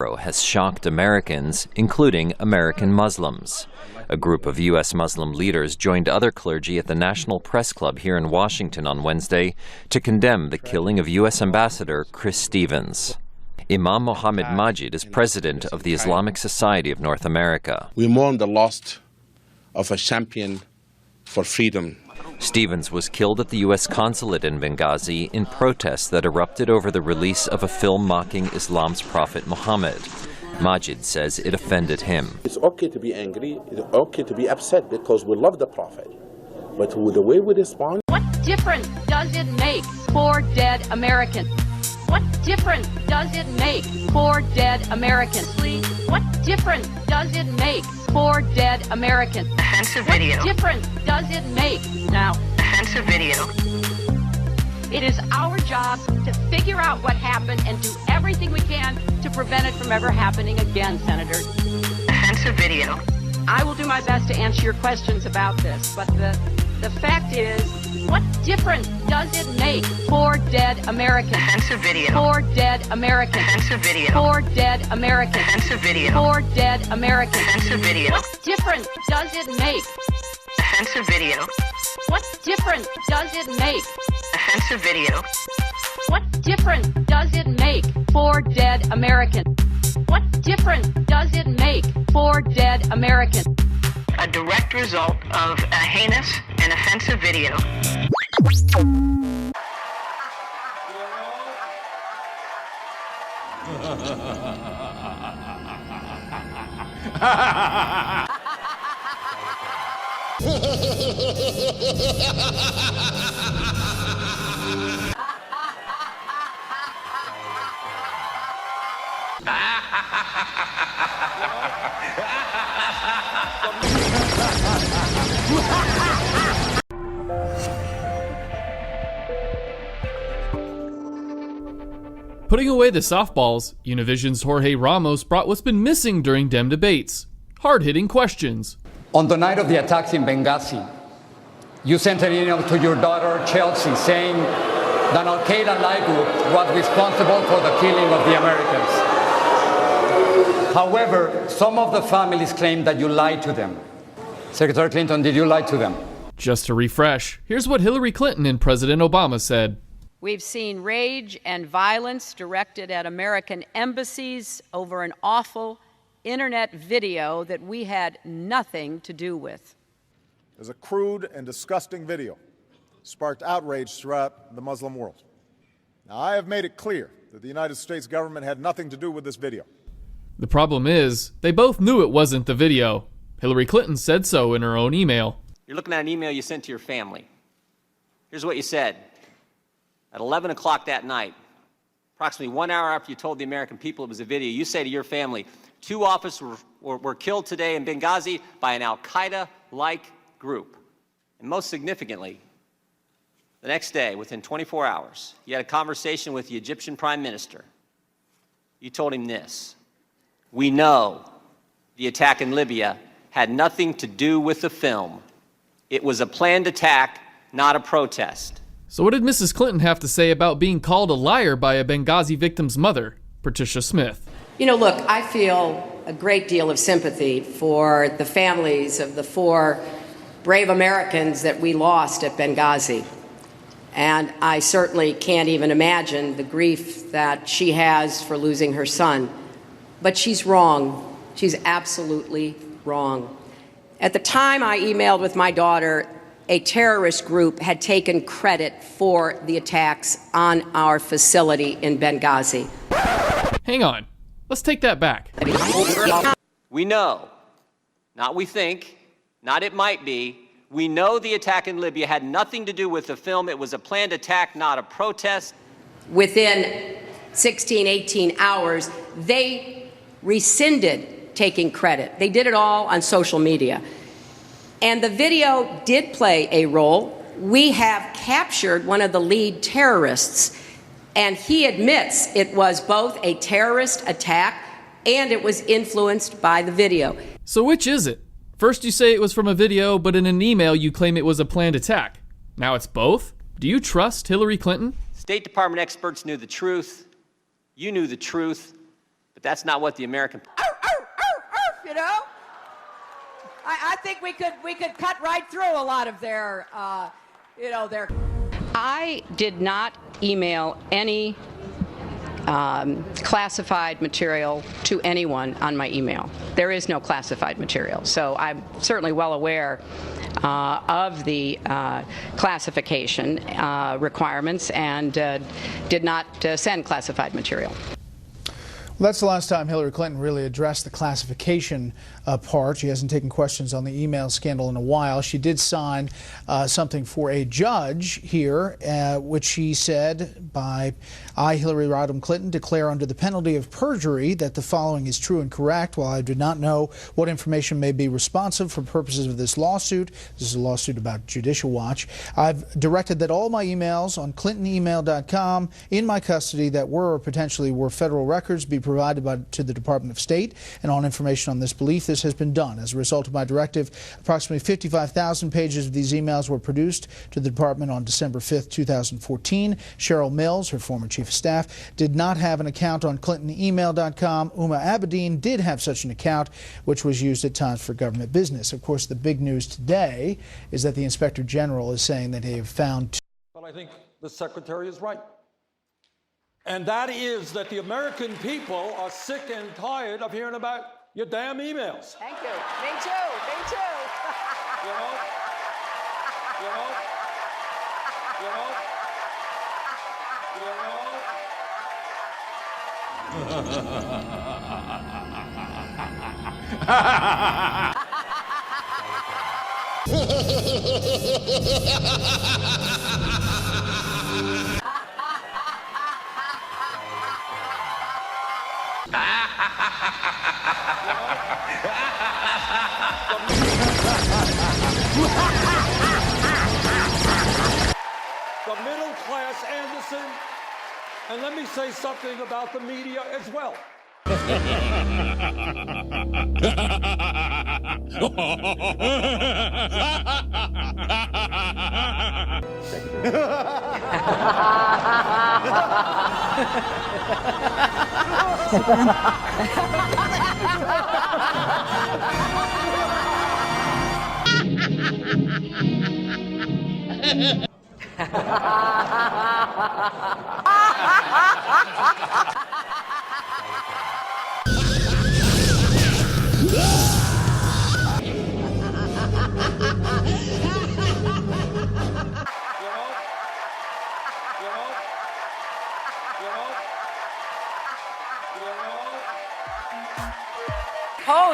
Cairo has shocked Americans, including American Muslims. A group of U.S. Muslim leaders joined other clergy at the National Press Club here in Washington on Wednesday to condemn the killing of U.S. Ambassador Chris Stevens. Imam Mohammed Majid is president of the Islamic Society of North America. We mourn the loss of a champion for freedom. Stevens was killed at the U.S. consulate in Benghazi in protests that erupted over the release of a film mocking Islam's Prophet Muhammad. Majid says it offended him. It's okay to be angry, it's okay to be upset because we love the Prophet. But the way we respond... What difference does it make for dead Americans? What difference does it make for dead Americans? Please, what difference does it make for dead Americans? Offensive video. What difference does it make now? Offensive video. It is our job to figure out what happened and do everything we can to prevent it from ever happening again, Senator. Offensive video. I will do my best to answer your questions about this, but the fact is, what difference does it make for dead Americans? Offensive video. For dead Americans. Offensive video. For dead Americans. Offensive video. For dead Americans. Offensive video. What difference does it make? Offensive video. What difference does it make? Offensive video. What difference does it make for dead Americans? What difference does it make for dead Americans? A direct result of a heinous and offensive video. Putting away the softballs, Univision's Jorge Ramos brought what's been missing during Dem debates: hard-hitting questions. On the night of the attacks in Benghazi, you sent an email to your daughter, Chelsea, saying that Al-Qaeda-like group was responsible for the killing of the Americans. However, some of the families claim that you lied to them. Secretary Clinton, did you lie to them? Just to refresh, here's what Hillary Clinton and President Obama said. We've seen rage and violence directed at American embassies over an awful internet video that we had nothing to do with. It was a crude and disgusting video. Sparked outrage throughout the Muslim world. Now, I have made it clear that the United States government had nothing to do with this video. The problem is, they both knew it wasn't the video. Hillary Clinton said so in her own email. You're looking at an email you sent to your family. Here's what you said. At 11 o'clock that night, approximately 1 hour after you told the American people it was a video, you say to your family, 2 officers were killed today in Benghazi by an Al-Qaeda-like group. And most significantly, the next day, within 24 hours, you had a conversation with the Egyptian Prime Minister. You told him this: we know the attack in Libya had nothing to do with the film. It was a planned attack, not a protest. So what did Mrs. Clinton have to say about being called a liar by a Benghazi victim's mother, Patricia Smith? You know, look, I feel a great deal of sympathy for the families of the 4 brave Americans that we lost at Benghazi. And I certainly can't even imagine the grief that she has for losing her son. But she's wrong. She's absolutely wrong. At the time I emailed with my daughter, a terrorist group had taken credit for the attacks on our facility in Benghazi. Hang on. Let's take that back. We know, not we think, not it might be, we know the attack in Libya had nothing to do with the film. It was a planned attack, not a protest. Within 16, 18 hours, they rescinded taking credit. They did it all on social media. And the video did play a role. We have captured one of the lead terrorists, and he admits it was both a terrorist attack and it was influenced by the video. So which is it? First you say it was from a video, but in an email you claim it was a planned attack. Now it's both? Do you trust Hillary Clinton? State Department experts knew the truth. You knew the truth. But that's not what the American... You know? I think we could cut right through a lot of their, their... I did not email any classified material to anyone on my email. There is no classified material. So I'm certainly well aware of the classification requirements and did not send classified material. Well, that's the last time Hillary Clinton really addressed the classification part. She hasn't taken questions on the email scandal in a while. She did sign something for a judge here, which she said, I, Hillary Rodham Clinton, declare under the penalty of perjury that the following is true and correct. While I do not know what information may be responsive for purposes of this lawsuit, this is a lawsuit about Judicial Watch, I've directed that all my emails on clintonemail.com in my custody that were or potentially were federal records be provided to the Department of State, and on information on this belief, this has been done. As a result of my directive, approximately 55,000 pages of these emails were produced to the department on December 5th, 2014. Cheryl Mills, her former chief of staff, did not have an account on clintonemail.com. Uma Abedin did have such an account, which was used at times for government business. Of course, the big news today is that the Inspector General is saying that they have found... But I think the Secretary is right. And that is that the American people are sick and tired of hearing about your damn emails. Thank you. Me too. Me too. You know? The middle class, Anderson, and let me say something about the media as well. Oh,